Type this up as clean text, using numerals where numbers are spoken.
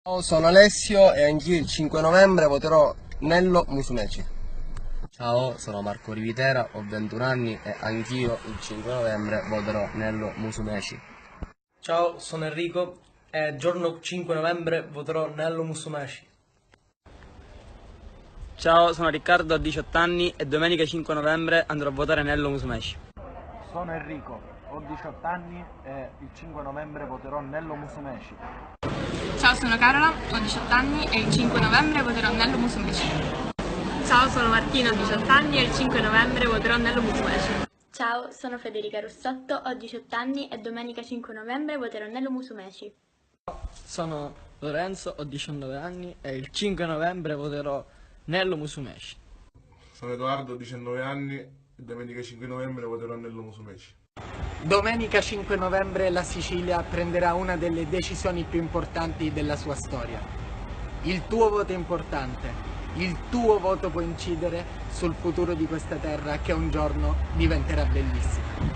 Ciao, sono Alessio e anch'io il 5 novembre voterò Nello Musumeci. Ciao, sono Marco Rivitera, ho 21 anni e anch'io il 5 novembre voterò Nello Musumeci. Ciao, sono Enrico e giorno 5 novembre voterò Nello Musumeci. Ciao, sono Riccardo, ho 18 anni e domenica 5 novembre andrò a votare Nello Musumeci. Sono Enrico, ho 18 anni e il 5 novembre voterò Nello Musumeci. Ciao, sono Carola, ho 18 anni e il 5 novembre voterò Nello Musumeci. Ciao, sono Martina, ho 18 anni e il 5 novembre voterò Nello Musumeci. Ciao, sono Federica Russotto, ho 18 anni e domenica 5 novembre voterò Nello Musumeci. Sono Lorenzo, ho 19 anni e il 5 novembre voterò Nello Musumeci. Sono Edoardo, ho 19 anni e domenica 5 novembre voterò Nello Musumeci. Domenica 5 novembre la Sicilia prenderà una delle decisioni più importanti della sua storia. Il tuo voto è importante, il tuo voto può incidere sul futuro di questa terra che un giorno diventerà bellissima.